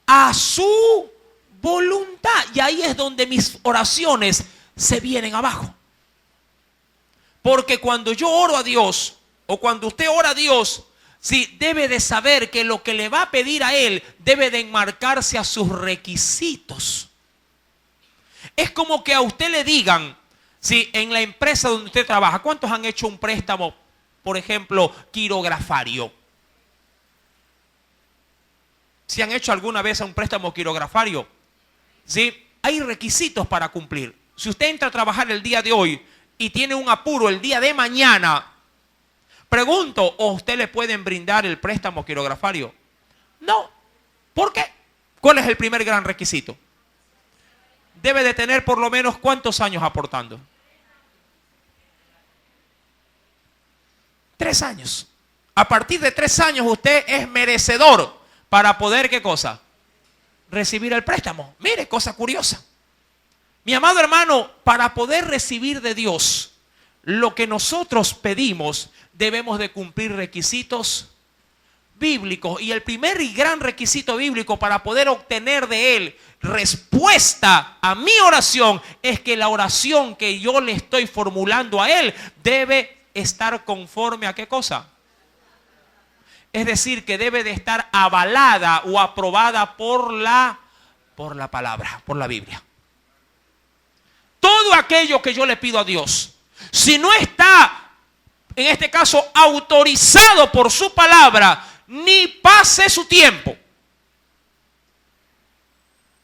a su voluntad. Y ahí es donde mis oraciones se vienen abajo. Porque cuando yo oro a Dios, o cuando usted ora a Dios, sí, debe de saber que lo que le va a pedir a Él debe de enmarcarse a sus requisitos. Es como que a usted le digan, sí, en la empresa donde usted trabaja, ¿cuántos han hecho un préstamo, por ejemplo, quirografario? ¿Si han hecho alguna vez un préstamo quirografario? ¿Sí? Hay requisitos para cumplir. Si usted entra a trabajar el día de hoy y tiene un apuro el día de mañana, pregunto, ¿o usted le pueden brindar el préstamo quirografario? No. ¿Por qué? ¿Cuál es el primer gran requisito? Debe de tener por lo menos ¿cuántos años aportando? 3 años. A partir de 3 años usted es merecedor para poder, ¿qué cosa? Recibir el préstamo. Mire, cosa curiosa. Mi amado hermano, para poder recibir de Dios lo que nosotros pedimos, debemos de cumplir requisitos bíblicos y el primer y gran requisito bíblico para poder obtener de Él respuesta a mi oración es que la oración que yo le estoy formulando a Él debe estar conforme a ¿qué cosa? Es decir, que debe de estar avalada o aprobada por la palabra, por la Biblia. Todo aquello que yo le pido a Dios, si no está, en este caso, autorizado por su palabra, ni pase su tiempo.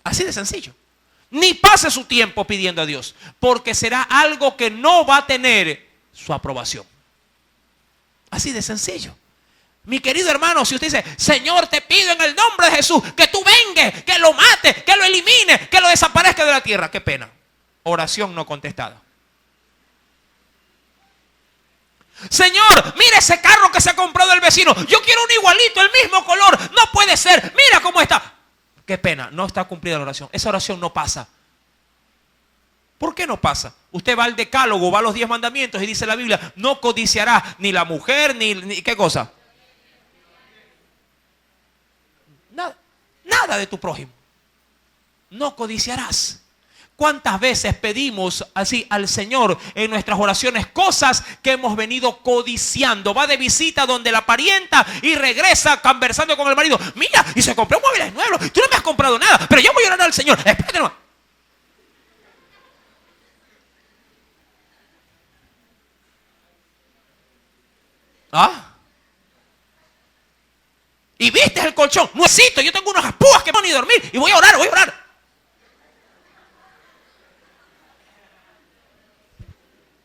Así de sencillo. Ni pase su tiempo pidiendo a Dios, porque será algo que no va a tener su aprobación. Así de sencillo. Mi querido hermano, si usted dice, Señor, te pido en el nombre de Jesús que tú vengas, que lo mates, que lo elimines, que lo desaparezca de la tierra. Qué pena. Oración no contestada. Señor, mira ese carro que se ha comprado el vecino. Yo quiero un igualito, el mismo color. No puede ser. Mira cómo está. Qué pena, no está cumplida la oración. Esa oración no pasa. ¿Por qué no pasa? Usted va al decálogo, va a los 10 mandamientos y dice la Biblia, no codiciarás ni la mujer, ni ¿qué cosa? Nada de tu prójimo. No codiciarás. ¿Cuántas veces pedimos así al Señor en nuestras oraciones cosas que hemos venido codiciando? Va de visita donde la parienta y regresa conversando con el marido. Mira, y se compró muebles nuevos. Tú no me has comprado nada, pero yo voy a orar al Señor. Espérate nomás. ¿Ah? Y viste el colchón. Nuecito, yo tengo unas púas que no van a ni dormir. Y voy a orar, voy a orar.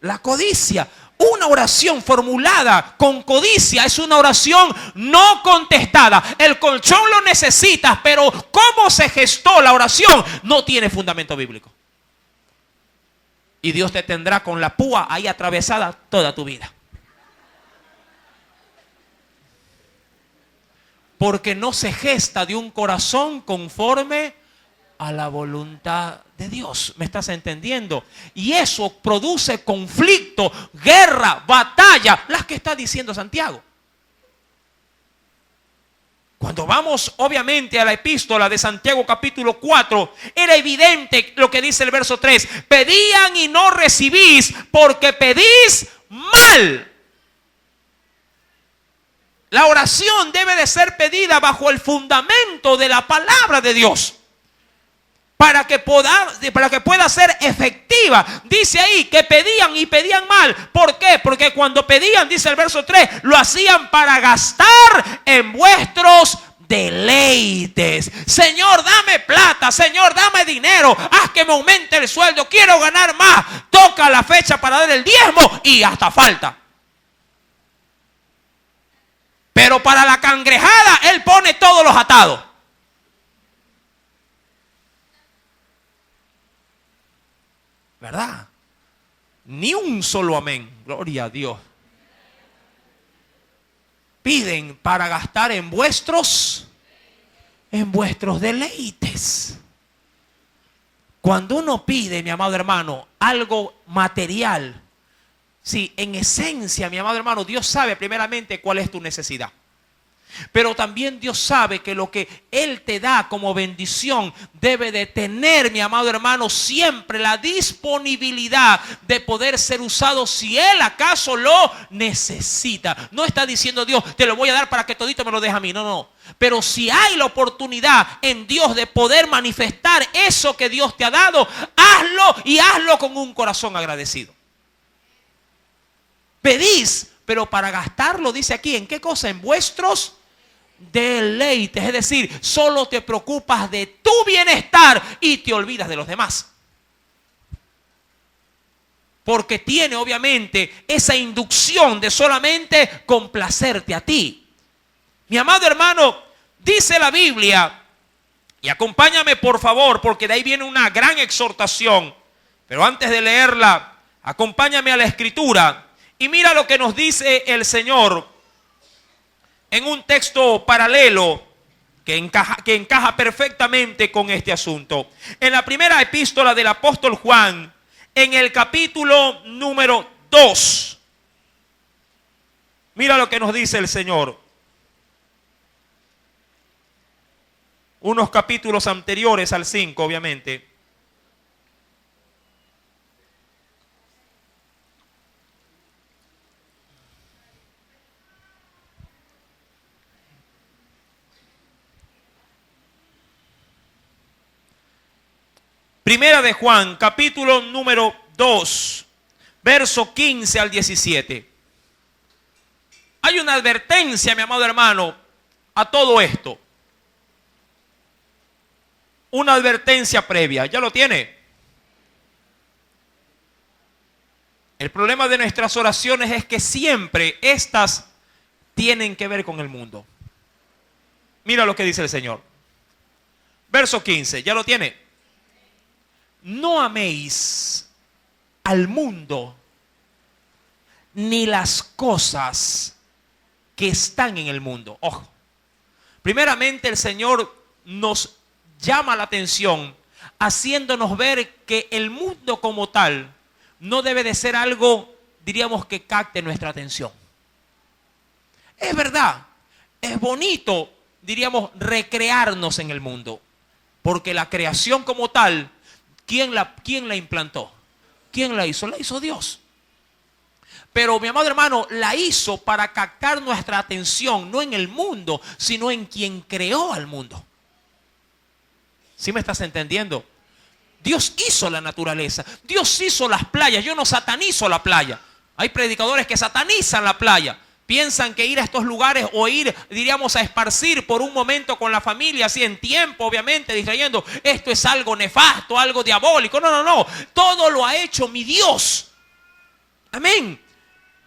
La codicia, una oración formulada con codicia es una oración no contestada. El colchón lo necesitas, pero cómo se gestó la oración no tiene fundamento bíblico. Y Dios te tendrá con la púa ahí atravesada toda tu vida. Porque no se gesta de un corazón conforme a la voluntad de Dios. ¿Me estás entendiendo? Y eso produce conflicto, guerra, batalla, las que está diciendo Santiago. Cuando vamos obviamente a la epístola de Santiago capítulo 4, era evidente lo que dice el verso 3. Pedían y no recibís porque pedís mal. La oración debe de ser pedida bajo el fundamento de la palabra de Dios. Para que pueda ser efectiva. Dice ahí que pedían y pedían mal. ¿Por qué? Porque cuando pedían, dice el verso 3, lo hacían para gastar en vuestros deleites. Señor, dame plata. Señor, dame dinero. Haz que me aumente el sueldo. Quiero ganar más. Toca la fecha para dar el diezmo y hasta falta. Pero para la cangrejada, Él pone todos los atados. ¿Verdad? Ni un solo amén. Gloria a Dios. Piden para gastar en vuestros deleites. Cuando uno pide, mi amado hermano, algo material, sí, en esencia, mi amado hermano, Dios sabe primeramente cuál es tu necesidad. Pero también Dios sabe que lo que Él te da como bendición debe de tener, mi amado hermano, siempre la disponibilidad de poder ser usado si Él acaso lo necesita. No está diciendo Dios, te lo voy a dar para que todito me lo deje a mí. No, no. Pero si hay la oportunidad en Dios de poder manifestar eso que Dios te ha dado, hazlo y hazlo con un corazón agradecido. Pedís, pero para gastarlo, dice aquí, ¿en qué cosa? En vuestros deleites. Es decir, solo te preocupas de tu bienestar y te olvidas de los demás. Porque tiene obviamente esa inducción de solamente complacerte a ti. Mi amado hermano, dice la Biblia, y acompáñame por favor, porque de ahí viene una gran exhortación. Pero antes de leerla, acompáñame a la escritura. Y mira lo que nos dice el Señor en un texto paralelo que encaja perfectamente con este asunto. En la primera epístola del apóstol Juan, en el capítulo número 2. Mira lo que nos dice el Señor. unos capítulos anteriores al 5, obviamente. Primera de Juan, capítulo número 2, verso 15 al 17. Hay una advertencia, mi amado hermano, a todo esto. Una advertencia previa. ¿Ya lo tiene? El problema de nuestras oraciones es que siempre estas tienen que ver con el mundo. Mira lo que dice el Señor. Verso 15. ¿Ya lo tiene? No améis al mundo ni las cosas que están en el mundo. Ojo. Primeramente el Señor nos llama la atención haciéndonos ver que el mundo como tal no debe de ser algo, diríamos, que capte nuestra atención. Es verdad, es bonito, diríamos, recrearnos en el mundo, porque la creación como tal, ¿quién la implantó? ¿Quién la hizo? La hizo Dios. Pero mi amado hermano, la hizo para captar nuestra atención, no en el mundo, sino en quien creó al mundo. ¿Sí me estás entendiendo? Dios hizo la naturaleza, Dios hizo las playas. Yo no satanizo la playa. Hay predicadores que satanizan la playa. Piensan que ir a estos lugares o ir, diríamos, a esparcir por un momento con la familia, así en tiempo, obviamente, distrayendo, esto es algo nefasto, algo diabólico. No, no, no. Todo lo ha hecho mi Dios. Amén.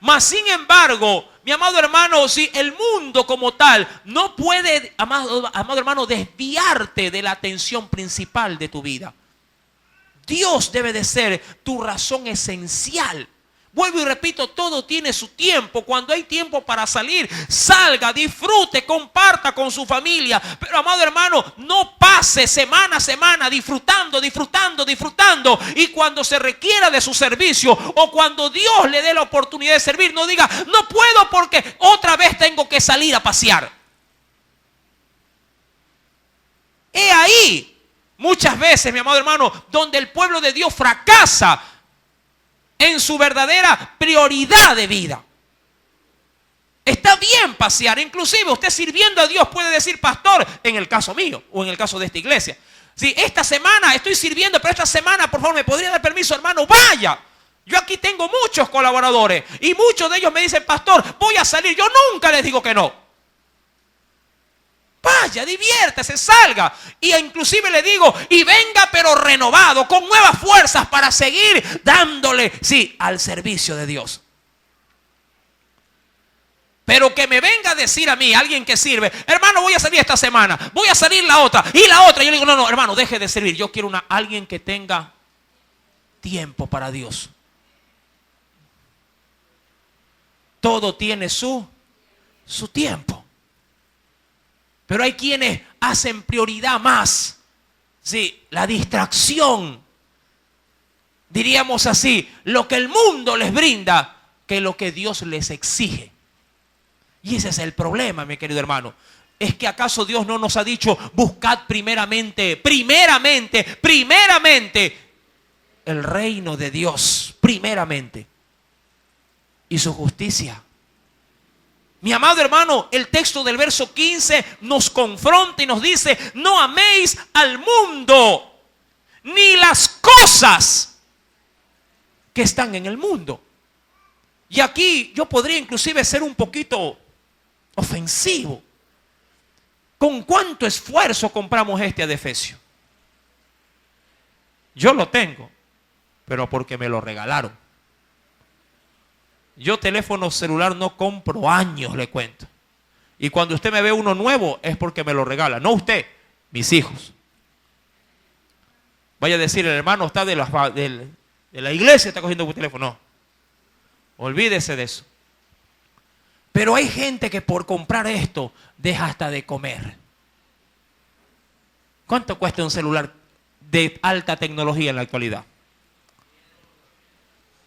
Mas sin embargo, mi amado hermano, si el mundo como tal no puede, amado hermano, desviarte de la atención principal de tu vida. Dios debe de ser tu razón esencial. Vuelvo y repito, todo tiene su tiempo. Cuando hay tiempo para salir, salga, disfrute, comparta con su familia. Pero amado hermano, no pase semana a semana disfrutando. Y cuando se requiera de su servicio o cuando Dios le dé la oportunidad de servir, no diga, no puedo porque otra vez tengo que salir a pasear. He ahí, muchas veces, mi amado hermano, donde el pueblo de Dios fracasa en su verdadera prioridad de vida. Está bien pasear, inclusive usted sirviendo a Dios puede decir, pastor, en el caso mío o en el caso de esta iglesia, si esta semana estoy sirviendo, pero esta semana, por favor, me podría dar permiso, hermano, vaya. Yo aquí tengo muchos colaboradores y muchos de ellos me dicen, pastor, voy a salir. Yo nunca les digo que no. Vaya, diviértese, salga. Y inclusive le digo, y venga pero renovado, con nuevas fuerzas para seguir dándole, sí, al servicio de Dios. Pero que me venga a decir a mí, alguien que sirve, hermano, voy a salir esta semana, voy a salir la otra, y la otra. Yo le digo, no, hermano, deje de servir. Yo quiero alguien que tenga tiempo para Dios. Todo tiene su tiempo. Pero hay quienes hacen prioridad más, sí, la distracción, diríamos así, lo que el mundo les brinda, que lo que Dios les exige. Y ese es el problema, mi querido hermano. ¿Es que acaso Dios no nos ha dicho, buscad primeramente el reino de Dios, primeramente, y su justicia? Mi amado hermano, el texto del verso 15 nos confronta y nos dice, no améis al mundo, ni las cosas que están en el mundo. Y aquí yo podría inclusive ser un poquito ofensivo. ¿Con cuánto esfuerzo compramos este adefesio? Yo lo tengo, pero porque me lo regalaron. Yo teléfono celular no compro años, le cuento. Y cuando usted me ve uno nuevo es porque me lo regala. No usted, mis hijos. Vaya a decir, el hermano está de la iglesia, está cogiendo un teléfono. No, olvídese de eso. Pero hay gente que por comprar esto deja hasta de comer. ¿Cuánto cuesta un celular de alta tecnología en la actualidad?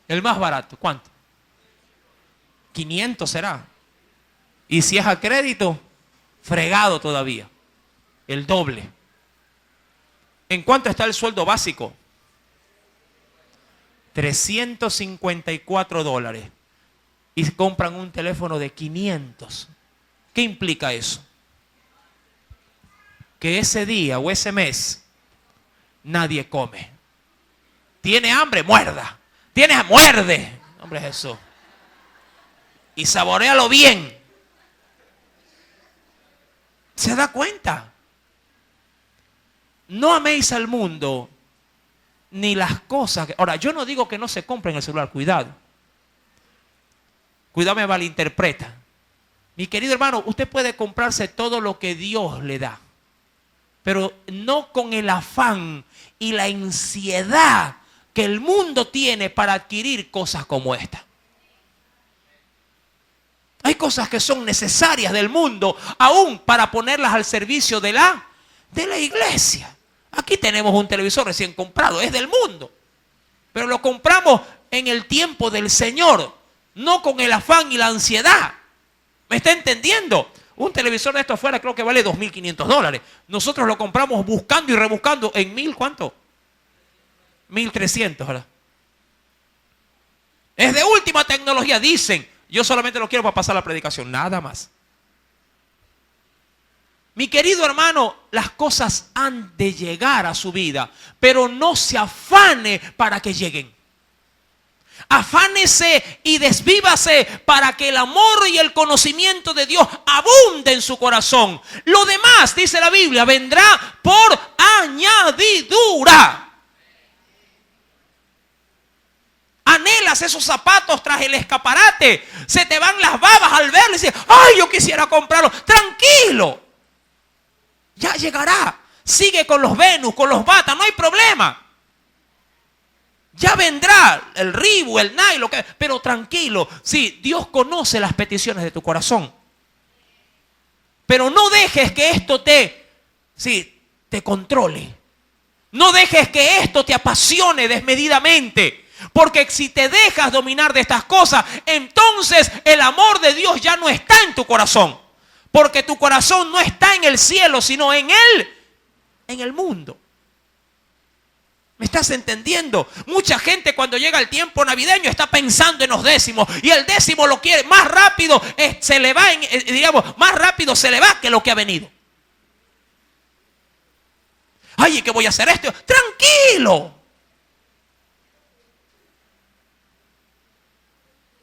El más barato, ¿cuánto? 500 será. Y si es a crédito, fregado todavía. El doble. ¿En cuánto está el sueldo básico? $354. Y compran un teléfono de 500. ¿Qué implica eso? Que ese día o ese mes nadie come. ¿Tiene hambre? Muerda. ¿Tienes hambre? Muerde. Hombre Jesús. Y saboréalo bien. ¿Se da cuenta? No améis al mundo ni las cosas. Ahora, yo no digo que no se compren el celular. Cuidado. Cuidado, me malinterpreta. Mi querido hermano, usted puede comprarse todo lo que Dios le da, pero no con el afán y la ansiedad que el mundo tiene para adquirir cosas como esta. Hay cosas que son necesarias del mundo, aún para ponerlas al servicio de la iglesia. Aquí tenemos un televisor recién comprado, es del mundo, pero lo compramos en el tiempo del Señor, no con el afán y la ansiedad. ¿Me está entendiendo? Un televisor de esto afuera creo que vale $2.500. Nosotros lo compramos buscando y rebuscando en $1,000, ¿cuánto? 1.300, ¿verdad? Es de última tecnología, dicen. Yo solamente lo quiero para pasar la predicación, nada más. Mi querido hermano, las cosas han de llegar a su vida, pero no se afane para que lleguen. Afánese y desvívase para que el amor y el conocimiento de Dios abunde en su corazón. Lo demás, dice la Biblia, vendrá por añadidura. Anhelas esos zapatos tras el escaparate. Se te van las babas al verlo y dices, ay, yo quisiera comprarlo. Tranquilo. Ya llegará. Sigue con los Venus, con los Bata, no hay problema. Ya vendrá el Reebok, el Nike, lo que, pero tranquilo. Sí, Dios conoce las peticiones de tu corazón. Pero no dejes que esto te controle. No dejes que esto te apasione desmedidamente. Porque si te dejas dominar de estas cosas, entonces el amor de Dios ya no está en tu corazón. Porque tu corazón no está en el cielo, sino en el mundo. ¿Me estás entendiendo? Mucha gente cuando llega el tiempo navideño está pensando en los décimos. Y el décimo lo quiere más rápido, se le va, más rápido se le va que lo que ha venido. Ay, ¿qué voy a hacer esto? Tranquilo.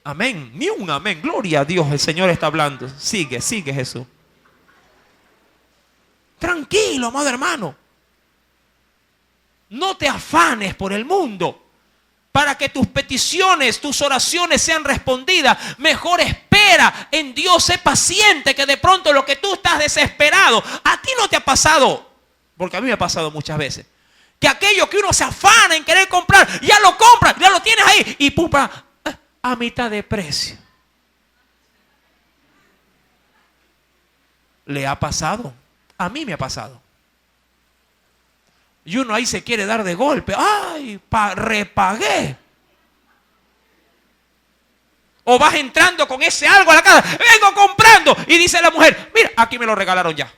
Amén. Ni un amén. Gloria a Dios, el Señor está hablando. Sigue Jesús. Tranquilo, amado hermano. No te afanes por el mundo. Para que tus peticiones, tus oraciones sean respondidas. Mejor espera en Dios. Sé paciente, que de pronto lo que tú estás desesperado. A ti no te ha pasado. Porque a mí me ha pasado muchas veces. Que aquello que uno se afana en querer comprar, ya lo compras, ya lo tienes ahí. Y pum, a mitad de precio. ¿Le ha pasado? A mí me ha pasado. Y uno ahí se quiere dar de golpe. ¡Ay! Repagué. O vas entrando con ese algo a la casa. Vengo comprando. Y dice la mujer, mira, aquí me lo regalaron ya.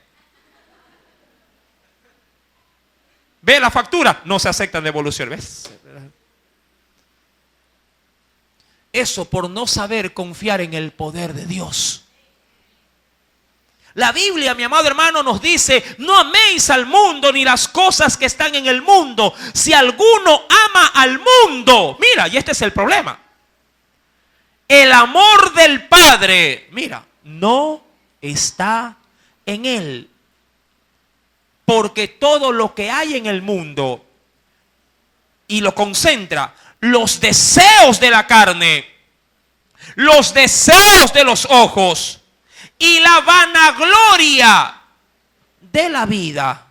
Ve la factura. No se aceptan devoluciones. ¿Ves? Eso por no saber confiar en el poder de Dios. La Biblia, mi amado hermano, nos dice, no améis al mundo ni las cosas que están en el mundo. Si alguno ama al mundo, mira, y este es el problema. El amor del Padre, mira, no está en él. Porque todo lo que hay en el mundo, y lo concentra, los deseos de la carne, los deseos de los ojos, y la vanagloria de la vida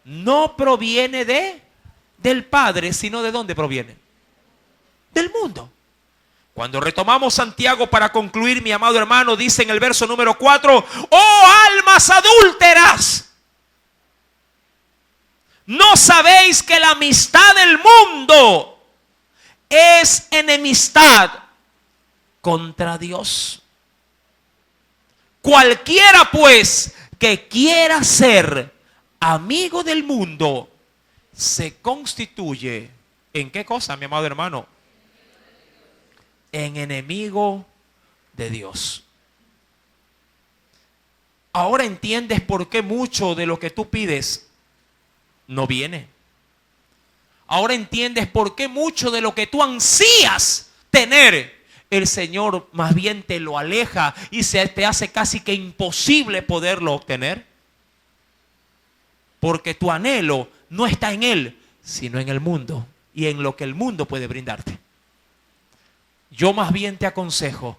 no proviene del Padre, sino ¿de dónde proviene? Del mundo. Cuando retomamos Santiago para concluir, mi amado hermano, dice en el verso número 4, ¡oh almas adúlteras! ¿No sabéis que la amistad del mundo es enemistad contra Dios? Cualquiera pues que quiera ser amigo del mundo se constituye ¿en qué cosa, mi amado hermano? En enemigo de Dios. Ahora entiendes por qué mucho de lo que tú pides no viene. Ahora entiendes por qué mucho de lo que tú ansías tener, el Señor más bien te lo aleja y se te hace casi que imposible poderlo obtener. Porque tu anhelo no está en Él, sino en el mundo y en lo que el mundo puede brindarte. Yo más bien te aconsejo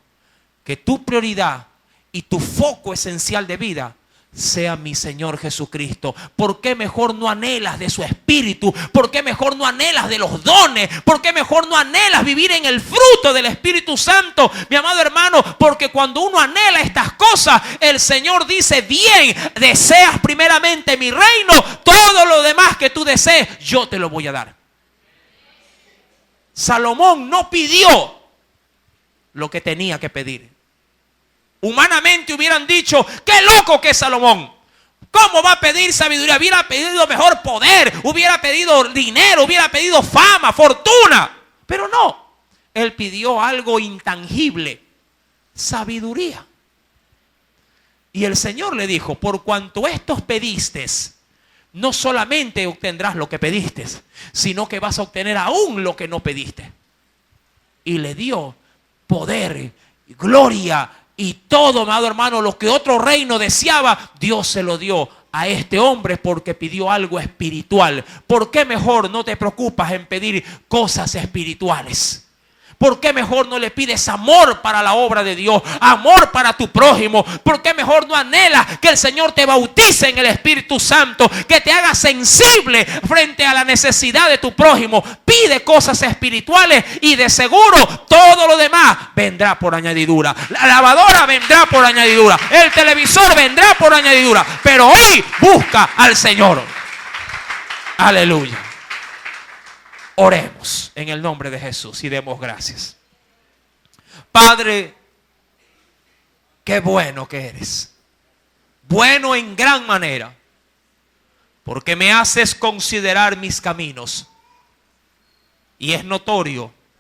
que tu prioridad y tu foco esencial de vida sea mi Señor Jesucristo. ¿Por qué mejor no anhelas de su Espíritu? ¿Por qué mejor no anhelas de los dones? ¿Por qué mejor no anhelas vivir en el fruto del Espíritu Santo? Mi amado hermano, porque cuando uno anhela estas cosas, el Señor dice, bien, deseas primeramente mi reino, todo lo demás que tú desees, yo te lo voy a dar. Salomón no pidió lo que tenía que pedir. Humanamente hubieran dicho, qué loco que es Salomón. ¿Cómo va a pedir sabiduría? Hubiera pedido mejor poder, hubiera pedido dinero, hubiera pedido fama, fortuna. Pero no, él pidió algo intangible, sabiduría. Y el Señor le dijo, por cuanto estos pediste, no solamente obtendrás lo que pediste, sino que vas a obtener aún lo que no pediste. Y le dio poder, gloria y todo, amado hermano, lo que otro reino deseaba, Dios se lo dio a este hombre porque pidió algo espiritual. ¿Por qué mejor no te preocupas en pedir cosas espirituales? ¿Por qué mejor no le pides amor para la obra de Dios? Amor para tu prójimo. ¿Por qué mejor no anhelas que el Señor te bautice en el Espíritu Santo? Que te haga sensible frente a la necesidad de tu prójimo. Pide cosas espirituales y de seguro todo lo demás vendrá por añadidura. La lavadora vendrá por añadidura. El televisor vendrá por añadidura. Pero hoy busca al Señor. Aleluya. Oremos en el nombre de Jesús y demos gracias. Padre, qué bueno que eres. Bueno en gran manera. Porque me haces considerar mis caminos. Y es notorio